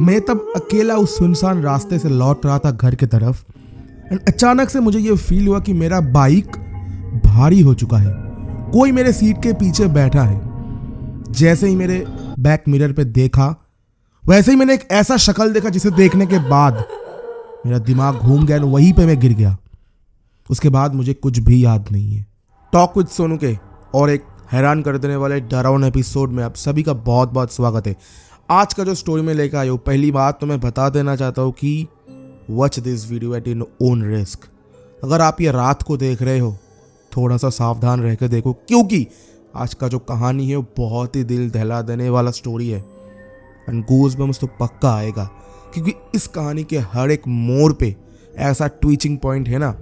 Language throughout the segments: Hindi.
मैं तब अकेला उस सुनसान रास्ते से लौट रहा था घर की तरफ एंड अचानक से मुझे ये फील हुआ कि मेरा बाइक भारी हो चुका है। कोई मेरे सीट के पीछे बैठा है। जैसे ही मेरे बैक मिरर पे देखा वैसे ही मैंने एक ऐसा शक्ल देखा जिसे देखने के बाद मेरा दिमाग घूम गया और वहीं पे मैं गिर गया। उसके बाद मुझे कुछ भी याद नहीं है। टॉक विद सोनू के और एक हैरान कर देने वाले डरावना एपिसोड में आप सभी का बहुत बहुत स्वागत है। आज का जो स्टोरी में लेकर आया हूँ, पहली बात तो मैं बता देना चाहता हूँ कि watch this video at in own risk. अगर आप ये रात को देख रहे हो थोड़ा सा सावधान रह कर देखो, क्योंकि आज का जो कहानी है वो बहुत ही दिल दहला देने वाला स्टोरी है एंड गूज़बम्स तो पक्का आएगा, क्योंकि इस कहानी के हर एक मोड़ पे ऐसा ट्विचिंग पॉइंट है ना।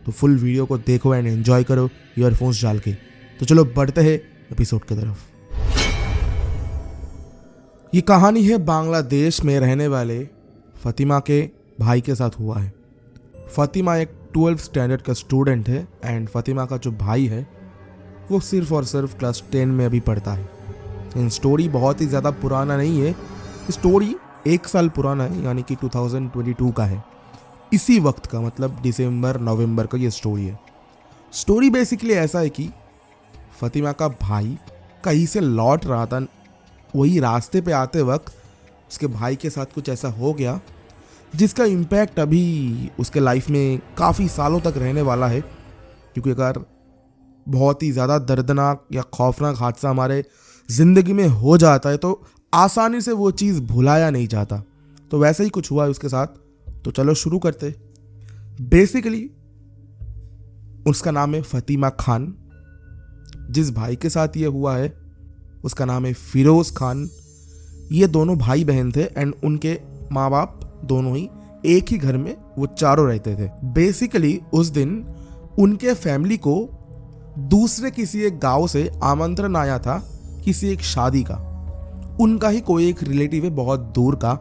तो फुल वीडियो को देखो एंड एंजॉय करो ईयरफोन्स डाल के। तो चलो बढ़ते हैं एपिसोड की तरफ। ये कहानी है बांग्लादेश में रहने वाले फतिमा के भाई के साथ हुआ है। फतिमा एक 12th स्टैंडर्ड का स्टूडेंट है एंड फतिमा का जो भाई है वो सिर्फ और सिर्फ क्लास 10 में अभी पढ़ता है। इन स्टोरी बहुत ही ज़्यादा पुराना नहीं है, स्टोरी 1 साल पुराना है, यानी कि 2022 का है। इसी वक्त का मतलब दिसंबर नवंबर का ये स्टोरी है। स्टोरी बेसिकली ऐसा है कि फतिमा का भाई कहीं से लौट रहा था, वही रास्ते पे आते वक्त उसके भाई के साथ कुछ ऐसा हो गया जिसका इम्पैक्ट अभी उसके लाइफ में काफ़ी सालों तक रहने वाला है। क्योंकि अगर बहुत ही ज़्यादा दर्दनाक या खौफनाक हादसा हमारे ज़िंदगी में हो जाता है तो आसानी से वो चीज़ भुलाया नहीं जाता। तो वैसे ही कुछ हुआ है उसके साथ। तो चलो शुरू करते। बेसिकली उसका नाम है फतिमा खान। जिस भाई के साथ ये हुआ है उसका नाम है फिरोज़ खान। ये दोनों भाई बहन थे एंड उनके माँ बाप दोनों ही एक ही घर में वो चारों रहते थे। बेसिकली उस दिन उनके फैमिली को दूसरे किसी एक गांव से आमंत्रण आया था किसी एक शादी का। उनका ही कोई एक रिलेटिव है बहुत दूर का,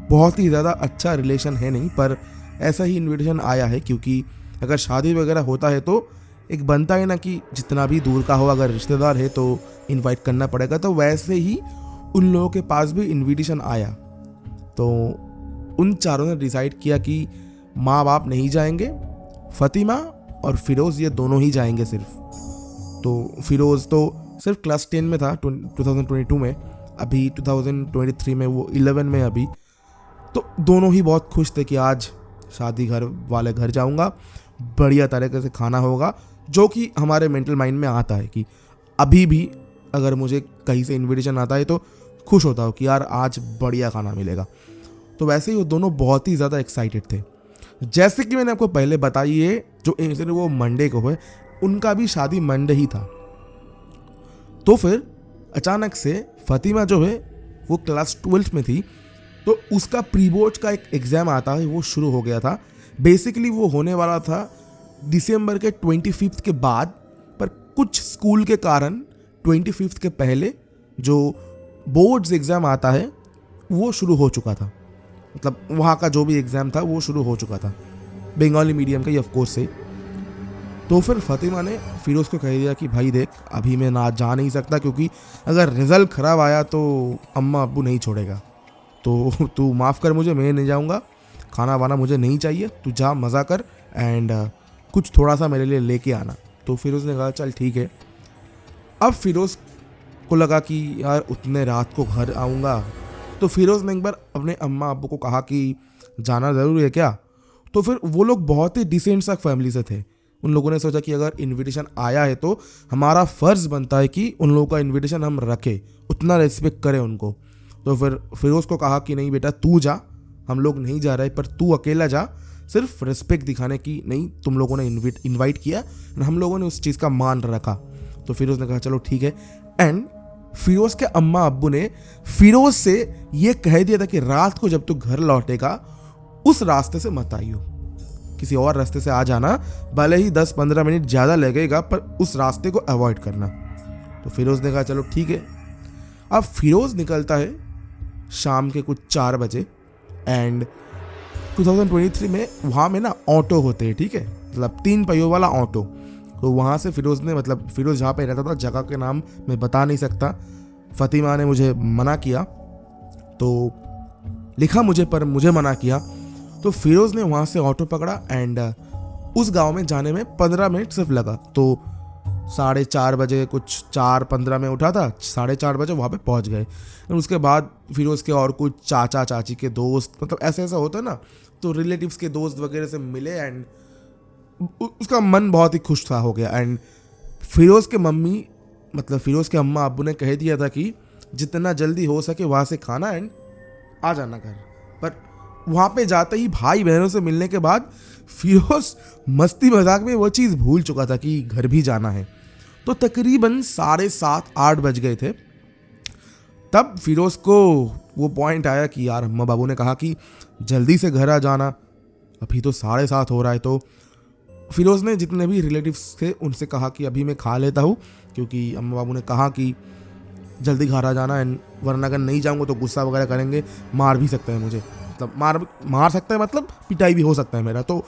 बहुत ही ज़्यादा अच्छा रिलेशन है नहीं, पर ऐसा ही इनविटेशन आया है। क्योंकि अगर शादी वगैरह होता है तो एक बनता है ना कि जितना भी दूर का हो, अगर रिश्तेदार है तो इनवाइट करना पड़ेगा। तो वैसे ही उन लोगों के पास भी इनविटेशन आया। तो उन चारों ने डिसाइड किया कि माँ बाप नहीं जाएंगे, फतिमा और फिरोज़ ये दोनों ही जाएंगे सिर्फ। तो फिरोज़ तो सिर्फ क्लास 10 में था 2022 में, अभी 2023 में वो 11 में अभी। तो दोनों ही बहुत खुश थे कि आज शादी घर वाले घर जाऊंगा, बढ़िया तरीके से खाना होगा, जो कि हमारे मेंटल माइंड में आता है कि अभी भी अगर मुझे कहीं से इनविटेशन आता है तो खुश होता हूँ कि यार आज बढ़िया खाना मिलेगा। तो वैसे ही वो दोनों बहुत ही ज़्यादा एक्साइटेड थे। जैसे कि मैंने आपको पहले बताई है, जो इंसिडेंट वो मंडे को है, उनका भी शादी मंडे ही था। तो फिर अचानक से फतिमा जो है वो क्लास 12th में थी, तो उसका प्री बोर्ड का एक एग्ज़ाम आता है वो शुरू हो गया था। बेसिकली वो होने वाला था दिसंबर के 25 के बाद, पर कुछ स्कूल के कारण 25 के पहले जो बोर्ड्स एग्ज़ाम आता है वो शुरू हो चुका था। मतलब वहाँ का जो भी एग्ज़ाम था वो शुरू हो चुका था, बंगाली मीडियम का ही ऑफकोर्स से। तो फिर फतिमा ने फिरोज़ को कह दिया कि भाई देख, अभी मैं ना जा नहीं सकता, क्योंकि अगर रिज़ल्ट ख़राब आया तो अम्मा अब्बू नहीं छोड़ेगा। तो तू माफ़ कर मुझे, मैं नहीं जाऊँगा, खाना वाना मुझे नहीं चाहिए, तू जा मज़ा कर एंड कुछ थोड़ा सा मेरे लिए लेके आना। तो फिरोज़ ने कहा चल ठीक है। अब फिरोज़ को लगा कि यार उतने रात को घर आऊँगा, तो फिरोज़ ने एक बार अपने अम्मा अब्बू को कहा कि जाना ज़रूरी है क्या। तो फिर वो लोग बहुत ही डिसेंट सा फैमिली से थे। उन लोगों ने सोचा कि अगर इनविटेशन आया है तो हमारा फ़र्ज़ बनता है कि उन लोगों का इनविटेशन हम रखें, उतना रिस्पेक्ट करें उनको। तो फिर फिरोज़ को कहा कि नहीं बेटा तू जा, हम लोग नहीं जा रहे, पर तू अकेला जा, सिर्फ रिस्पेक्ट दिखाने की नहीं, तुम लोगों ने इन्वाइट किया, हम लोगों ने उस चीज़ का मान रखा। तो फिरोज़ ने कहा चलो ठीक है। एंड फिरोज़ के अम्मा अब्बू ने फिरोज़ से ये कह दिया था कि रात को जब तू घर लौटेगा उस रास्ते से मत आइयो, किसी और रास्ते से आ जाना, भले ही 10-15 मिनट ज़्यादा लगेगा, पर उस रास्ते को अवॉइड करना। तो फिरोज़ ने कहा चलो ठीक है। अब फिरोज़ निकलता है शाम के कुछ 4 बजे एंड 2023 में वहाँ में ना ऑटो होते हैं, ठीक है, मतलब 3 पहियों वाला ऑटो। तो वहाँ से फिरोज़ ने, मतलब फिरोज़ जहाँ पे रहता था, जगह के नाम मैं बता नहीं सकता, फतिमा ने मुझे मना किया। तो लिखा मुझे पर मुझे मना किया। तो फिरोज़ ने वहाँ से ऑटो पकड़ा एंड उस गांव में जाने में 15 मिनट सिर्फ लगा। तो 4:30 बजे, कुछ 4:15 में उठा था, 4:30 बजे वहाँ पे पहुँच गए। और उसके बाद फिरोज़ के और कुछ चाचा चाची के दोस्त, मतलब ऐसे ऐसा होता है ना, तो रिलेटिव्स के दोस्त वगैरह से मिले एंड उसका मन बहुत ही खुश था हो गया। एंड फिरोज़ के मम्मी, मतलब फिरोज़ के अम्मा अब्बू ने कह दिया था कि जितना जल्दी हो सके वहाँ से खाना एंड आ जाना घर। पर वहाँ पे जाते ही भाई बहनों से मिलने के बाद फिरोज़ मस्ती मजाक में वो चीज़ भूल चुका था कि घर भी जाना है। तो तकरीबन 7:30-8 बज गए थे। तब फिरोज़ को वो पॉइंट आया कि यार अम्मा बाबू ने कहा कि जल्दी से घर आ जाना, अभी तो 7:30 हो रहा है। तो फिरोज़ ने जितने भी रिलेटिव्स थे उनसे कहा कि अभी मैं खा लेता हूँ, क्योंकि अम्मा बाबू ने कहा कि जल्दी घर आ जाना एंड वरना अगर नहीं जाऊँगा तो गुस्सा वगैरह करेंगे, मार भी सकते हैं मुझे, मतलब मार सकते हैं, मतलब पिटाई भी हो सकता है मेरा। तो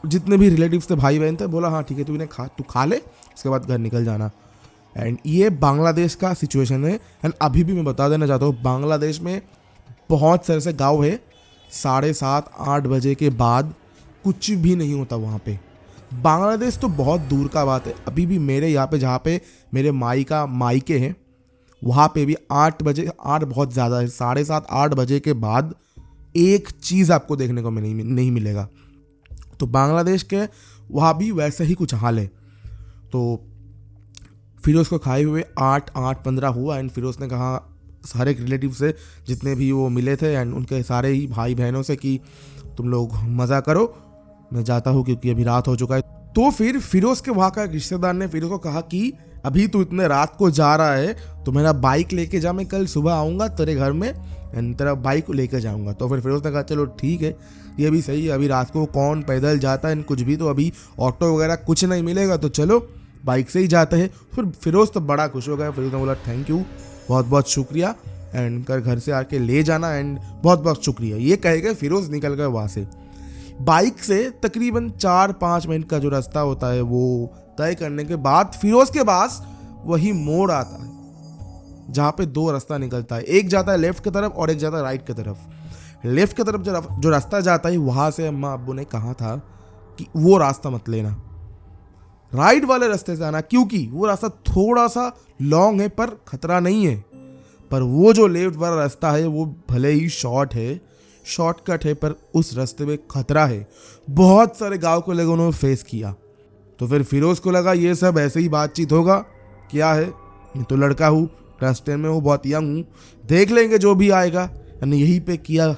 जितने भी रिलेटिव्स थे, भाई बहन थे, बोला हाँ ठीक है, तू खा ले, उसके बाद घर निकल जाना। एंड ये बांग्लादेश का सिचुएशन है। एंड अभी भी मैं बता देना चाहता हूँ, बांग्लादेश में बहुत सारे ऐसे गाँव है 7:30-8 बजे के बाद कुछ भी नहीं होता वहाँ पे। बांग्लादेश तो बहुत दूर का बात है, अभी भी मेरे यहाँ पे जहाँ पे मेरे मायके हैं वहाँ पे भी 8 बजे, 8 बहुत ज़्यादा है, 7:30-8 बजे के बाद एक चीज़ आपको देखने को नहीं मिलेगा। तो बांग्लादेश के वहाँ भी वैसे ही कुछ हाल है। तो फिरोज़ को खाए हुए 8-8:15 हुआ एंड फिरोज़ ने कहा सारे रिलेटिव से जितने भी वो मिले थे एंड उनके सारे ही भाई बहनों से कि तुम लोग मज़ा करो, मैं जाता हूँ क्योंकि अभी रात हो चुका है। तो फिर फिरोज़ के वहाँ का रिश्तेदार ने फिरोज़ को कहा कि अभी तू इतने रात को जा रहा है तो मेरा बाइक लेके जा, मैं कल सुबह आऊँगा तेरे घर में एंड तेरा बाइक लेकर जाऊँगा। तो फिर फिरोज़ ने कहा चलो ठीक है, ये भी सही है, अभी रात को कौन पैदल जाता है, कुछ भी, तो अभी ऑटो वगैरह कुछ नहीं मिलेगा, तो चलो बाइक से ही जाते हैं। फिर फिरोज़ तो बड़ा खुश हो गया। फिरोज़ ने बोला थैंक यू, बहुत बहुत शुक्रिया एंड घर से आके ले जाना एंड बहुत बहुत शुक्रिया। ये कह के फिरोज़ निकल गए वहाँ से। बाइक से तकरीबन 4-5 मिनट का जो रास्ता होता है वो तय करने के बाद फिरोज़ के पास वही मोड़ आता है जहाँ पे 2 रास्ता निकलता है, एक जाता है लेफ्ट की तरफ और एक जाता है राइट की तरफ। लेफ्ट की तरफ जो रास्ता जाता है वहाँ से अम्मा अब्बू ने कहा था कि वो रास्ता मत लेना, राइट वाले रास्ते से आना, क्योंकि वो रास्ता थोड़ा सा लॉन्ग है पर खतरा नहीं है। पर वो जो लेफ्ट वाला रास्ता है वो भले ही शॉर्टकट है पर उस रास्ते में खतरा है। बहुत सारे गांव के लोगों ने फेस किया। तो फिर फिरोज़ को लगा ये सब ऐसे ही बातचीत होगा, क्या है, मैं तो लड़का हूँ, क्लास 10 में हूँ, बहुत यंग हूँ, देख लेंगे जो भी आएगा। यानी यहीं पे किया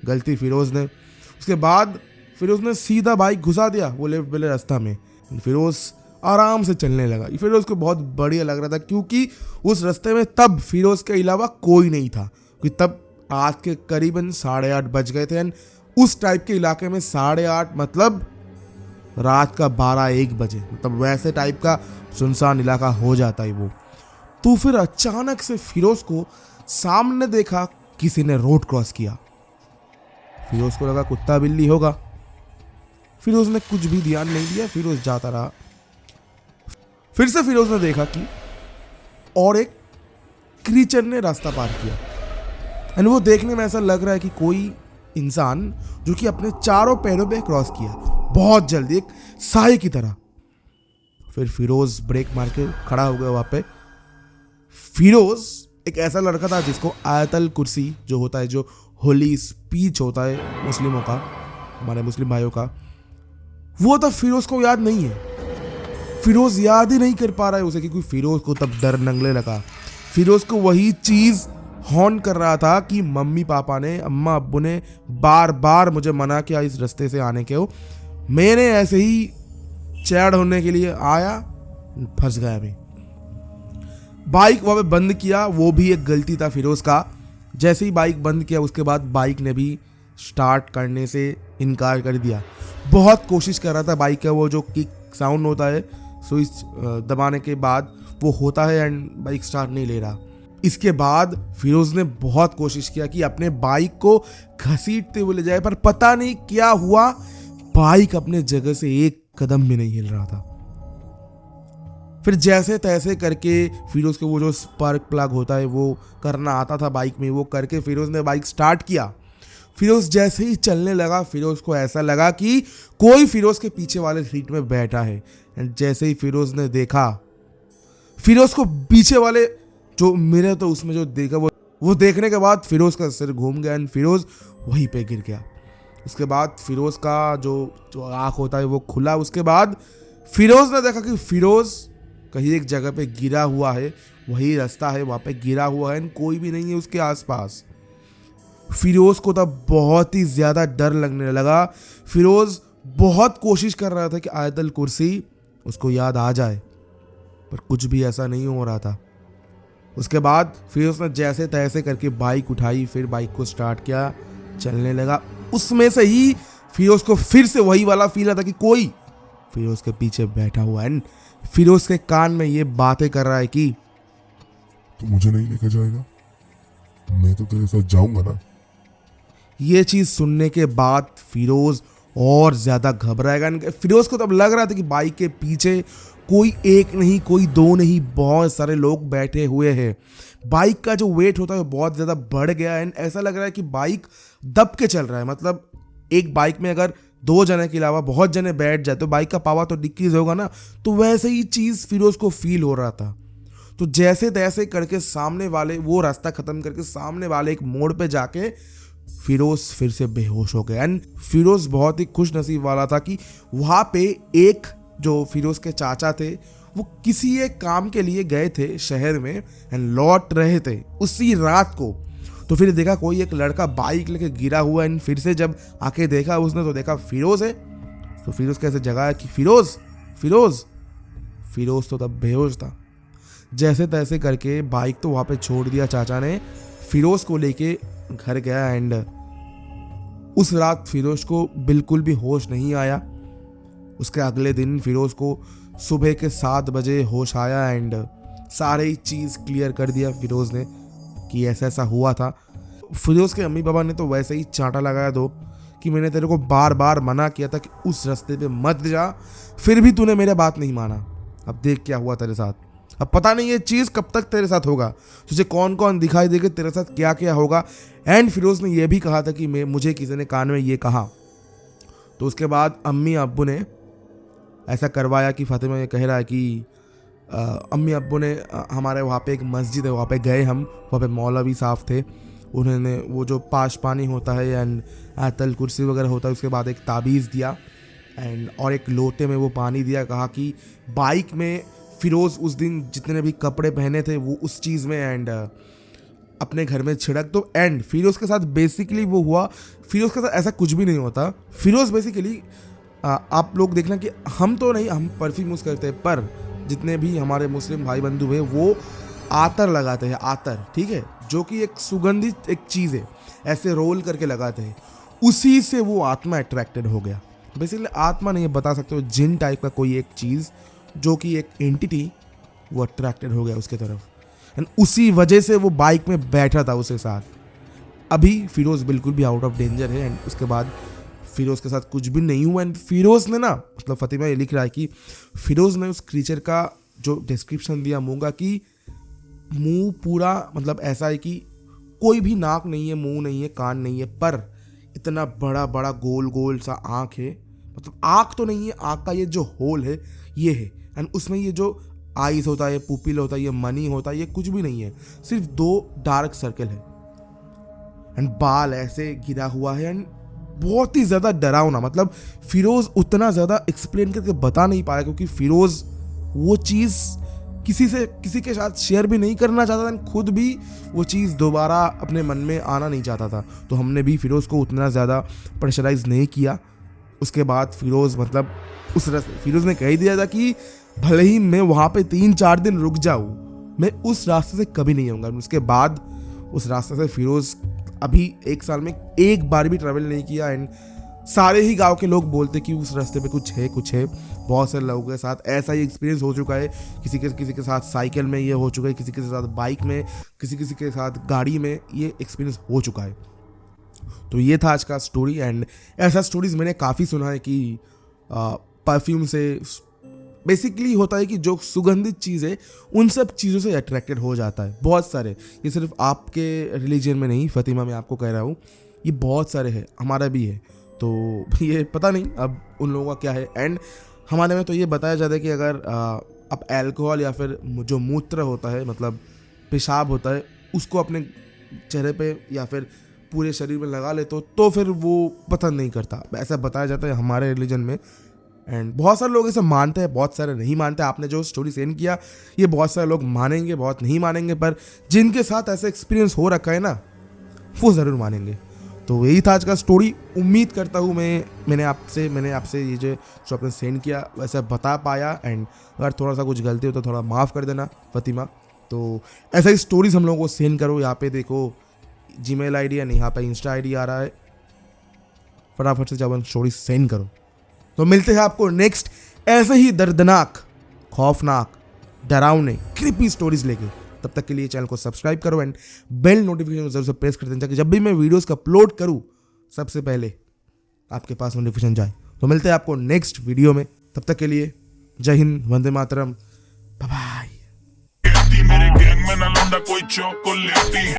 गलती फिरोज़ ने। उसके बाद फिरोज़ ने सीधा बाइक घुसा दिया वो लेफ्ट वाले रास्ता में। फिरोज़ आराम से चलने लगा। फिरोज़ को बहुत बढ़िया लग रहा था क्योंकि उस रास्ते में तब फिरोज़ के अलावा कोई नहीं था, क्योंकि तब रात के करीबन 8:30 बज गए थे एंड उस टाइप के इलाके में 8:30 मतलब रात का 12-1 बजे, मतलब वैसे टाइप का सुनसान इलाका हो जाता है वो। तो फिर अचानक से फिरोज़ को सामने देखा किसी ने रोड क्रॉस किया। फिरोज़ को लगा कुत्ता बिल्ली होगा। फिरोज़ ने कुछ भी ध्यान नहीं दिया, फिरोज़ जाता रहा। फिर से फिरोज़ ने देखा कि और एक क्रीचर ने रास्ता पार किया एंड वो देखने में ऐसा लग रहा है कि कोई इंसान जो कि अपने चारों पैरों पे क्रॉस किया बहुत जल्दी, एक साए की तरह। फिर फिरोज़ ब्रेक मार के खड़ा हो गया वहाँ पे। फिरोज़ एक ऐसा लड़का था जिसको आयतल कुर्सी जो होता है, जो होली स्पीच होता है मुस्लिमों का, हमारे मुस्लिम भाइयों का, वो तब फिरोज़ को याद नहीं है। फिरोज़ याद ही नहीं कर पा रहा है उसे, क्योंकि फिरोज़ को तब डर नंगले लगा। फिरोज़ को वही चीज़ हॉर्न कर रहा था कि मम्मी पापा ने, अम्मा अब्बू ने बार बार मुझे मना किया इस रास्ते से आने के, मैंने ऐसे ही चैड़ होने के लिए आया, फंस गया मैं। बाइक वहाँ पे बंद किया, वो भी एक गलती था फिरोज़ का। जैसे ही बाइक बंद किया उसके बाद बाइक ने भी स्टार्ट करने से इनकार कर दिया। बहुत कोशिश कर रहा था बाइक का, वो जो किक साउंड होता है स्विच दबाने के बाद वो होता है एंड बाइक स्टार्ट नहीं ले रहा। इसके बाद फिरोज़ ने बहुत कोशिश किया कि अपने बाइक को घसीटते हुए ले जाए, पर पता नहीं क्या हुआ, बाइक अपने जगह से एक कदम भी नहीं हिल रहा था। फिर जैसे तैसे करके फिरोज़ को वो जो स्पार्क प्लग होता है वो करना आता था बाइक में, वो करके फिरोज़ ने बाइक स्टार्ट किया। फिरोज जैसे ही चलने लगा, फिरोज को ऐसा लगा कि कोई फिरोज के पीछे वाले सीट में बैठा है। एंड जैसे ही फिरोज ने देखा, फिरोज को पीछे वाले जो मिरर तो उसमें जो देखा, वो देखने के बाद फिरोज का सिर घूम गया एंड फिरोज वहीं पे गिर गया। उसके बाद फिरोज का जो आँख होता है वो खुला। उसके बाद फिरोज ने देखा कि फिरोज कहीं एक जगह पे गिरा हुआ है, वही रास्ता है, वहाँ पे गिरा हुआ है एंड कोई भी नहीं है उसके आसपास। फिरोज को तब बहुत ही ज़्यादा डर लगने लगा। फिरोज बहुत कोशिश कर रहा था कि आयतल कुर्सी उसको याद आ जाए, पर कुछ भी ऐसा नहीं हो रहा था। उसके बाद फिरोज ने जैसे तैसे करके बाइक उठाई, फिर बाइक को स्टार्ट किया, चलने लगा। उसमें से ही फिरोज को फिर से वही वाला फील आता कि कोई फिरोज के पीछे बैठा हुआ है। फिरोज के कान में ये बातें कर रहा है कि तो मुझे नहीं लेकर जाएगा, मैं तो तेरे साथ जाऊंगा ना। ये चीज सुनने के बाद फिरोज और ज्यादा घबराएगा। फिरोज को तब लग रहा था कि बाइक के पीछे कोई एक नहीं, कोई दो नहीं, बहुत सारे लोग बैठे हुए हैं। बाइक का जो वेट होता है बहुत ज्यादा बढ़ गया है एंड ऐसा लग रहा है कि बाइक दब के चल रहा है। मतलब एक बाइक में अगर 2 जने के अलावा बहुत जने बैठ जाए तो बाइक का पावर तो डिक्रीज होगा ना, तो वैसे ही चीज फिरोज को फील हो रहा था। तो जैसे तैसे करके सामने वाले वो रास्ता खत्म करके सामने वाले एक मोड़ पे जाके फिरोज फिर से बेहोश हो गया। एंड फिरोज बहुत ही खुश नसीब वाला था कि वहाँ पे एक जो फिरोज के चाचा थे वो किसी एक काम के लिए गए थे शहर में एंड लौट रहे थे उसी रात को। तो फिर देखा कोई एक लड़का बाइक लेके गिरा हुआ एंड फिर से जब आके देखा उसने तो देखा फिरोज है। तो फिरोज कैसे जगाया कि फिरोज फिरोज फिरोज तो तब बेहोश था। जैसे तैसे करके बाइक तो वहाँ पे छोड़ दिया चाचा ने, फिरोज को लेके घर गया एंड उस रात फिरोज को बिल्कुल भी होश नहीं आया। उसके अगले दिन फिरोज को सुबह के 7 बजे होश आया एंड सारी चीज़ क्लियर कर दिया फिरोज ने कि ऐसा ऐसा हुआ था। फिरोज के अम्मी पापा ने तो वैसे ही चांटा लगाया दो कि मैंने तेरे को बार बार मना किया था कि उस रास्ते पे मत जा, फिर भी तूने मेरे बात नहीं माना। अब देख क्या हुआ तेरे साथ। अब पता नहीं ये चीज़ कब तक तेरे साथ होगा, तुझे कौन कौन दिखाई देगा, तेरे साथ क्या क्या होगा। एंड फिरोज ने यह भी कहा था कि मुझे किसी ने कान में ये कहा। तो उसके बाद अम्मी अब्बू ने ऐसा करवाया कि फातिमा ये कह रहा है कि अम्मी अब्बू ने हमारे वहाँ पे एक मस्जिद है, वहाँ पे गए हम, वहाँ पे मौलवी साहब थे। उन्होंने वो जो पाश पानी होता है एंड आयतल कुर्सी वगैरह होता है, उसके बाद एक ताबीज़ दिया एंड और एक लोटे में वो पानी दिया। कहा कि बाइक में फिरोज़ उस दिन जितने भी कपड़े पहने थे वो उस चीज़ में एंड अपने घर में छिड़क दो। एंड फिरोज़ के साथ बेसिकली वो हुआ, फिरोज़ के साथ ऐसा कुछ भी नहीं होता। फिरोज़ बेसिकली आप लोग देखना कि हम तो नहीं, हम परफ्यूम यूज़ करते हैं, पर जितने भी हमारे मुस्लिम भाई बंधु हैं वो आतर लगाते हैं, आतर, ठीक है, जो कि एक सुगंधित एक चीज़ है, ऐसे रोल करके लगाते हैं। उसी से वो आत्मा अट्रैक्टेड हो गया। बेसिकली आत्मा नहीं बता सकते हो, जिन टाइप का कोई एक चीज़ जो कि एक एंटिटी, वो अट्रैक्टेड हो गया उसके तरफ एंड उसी वजह से वो बाइक में बैठा था उसके साथ। अभी फिरोज़ बिल्कुल भी आउट ऑफ डेंजर है एंड उसके बाद फिरोज़ के साथ कुछ भी नहीं हुआ। एंड फिरोज़ ने ना, मतलब फातिमा ये लिख रहा है कि फिरोज़ ने उस क्रीचर का जो डिस्क्रिप्शन दिया मुँह का, कि मुंह पूरा मतलब ऐसा है कि कोई भी नाक नहीं है, मुंह नहीं है, कान नहीं है, पर इतना बड़ा बड़ा गोल गोल सा आँख है। मतलब आँख तो नहीं है, आँख का ये जो होल है ये है एंड उसमें ये जो आइज होता है, पुपिल होता है, ये मनी होता है, ये कुछ भी नहीं है, सिर्फ 2 डार्क सर्कल है एंड बाल ऐसे गिरा हुआ है एंड बहुत ही ज़्यादा डरावना। मतलब फिरोज़ उतना ज़्यादा एक्सप्लेन करके बता नहीं पाया क्योंकि फिरोज़ वो चीज़ किसी के साथ शेयर भी नहीं करना चाहता था, खुद भी वो चीज़ दोबारा अपने मन में आना नहीं चाहता था। तो हमने भी फिरोज़ को उतना ज़्यादा प्रेशराइज नहीं किया। उसके बाद फिरोज़ मतलब फिरोज़ ने कह ही दिया था कि भले ही मैं वहाँ पे 3-4 दिन रुक जाऊँ, मैं उस रास्ते से कभी नहीं आऊँगा। उसके बाद उस रास्ते से फिरोज़ अभी 1 साल में एक बार भी ट्रैवल नहीं किया एंड सारे ही गांव के लोग बोलते कि उस रास्ते पे कुछ है। बहुत सारे लोगों के साथ ऐसा ही एक्सपीरियंस हो चुका है। किसी के साथ साइकिल में ये हो चुका है, किसी के साथ बाइक में, किसी के साथ गाड़ी में ये एक्सपीरियंस हो चुका है। तो ये था आज का स्टोरी एंड ऐसा स्टोरीज मैंने काफ़ी सुना है कि परफ्यूम से बेसिकली होता है कि जो सुगंधित चीज़ है उन सब चीज़ों से अट्रैक्टेड हो जाता है। बहुत सारे, ये सिर्फ आपके रिलीजन में नहीं, फातिमा मैं आपको कह रहा हूँ, ये बहुत सारे हैं, हमारा भी है। तो ये पता नहीं अब उन लोगों का क्या है। एंड हमारे में तो ये बताया जाता है कि अगर आप अल्कोहल या फिर जो मूत्र होता है, मतलब पेशाब होता है, उसको अपने चेहरे पे या फिर पूरे शरीर में लगा ले तो फिर वो पसंद नहीं करता, ऐसा बताया जाता है हमारे रिलीजन में। एंड बहुत सारे लोग इसे मानते हैं, बहुत सारे नहीं मानते। आपने जो स्टोरी सेंड किया ये बहुत सारे लोग मानेंगे, बहुत नहीं मानेंगे, पर जिनके साथ ऐसा एक्सपीरियंस हो रखा है ना वो ज़रूर मानेंगे। तो यही था आज का स्टोरी। उम्मीद करता हूँ मैंने आपसे ये जो आपने सेंड किया वैसे बता पाया। एंड अगर थोड़ा सा कुछ गलती हो तो थोड़ा माफ़ कर देना फतिमा। तो ऐसा ही स्टोरीज हम लोगों को सेंड करो। यहाँ पे देखो जीमेल आईडी है, नहीं यहाँ पे इंस्टा आईडी आ रहा है, फटाफट से जब स्टोरी सेंड करो। तो मिलते हैं आपको नेक्स्ट ऐसे ही दर्दनाक, खौफनाक, डरावने, क्रीपी स्टोरीज लेके। तब तक के लिए चैनल को सब्सक्राइब करो एंड बेल नोटिफिकेशन जरूर से प्रेस कर देना ताकि जब भी मैं वीडियोस का अपलोड करूं सबसे पहले आपके पास नोटिफिकेशन जाए। तो मिलते हैं आपको नेक्स्ट वीडियो में, तब तक के लिए जय हिंद, वंदे मातरम, बाय बाय। मेरे गैंग में ना लौंडा कोई चौक को लेती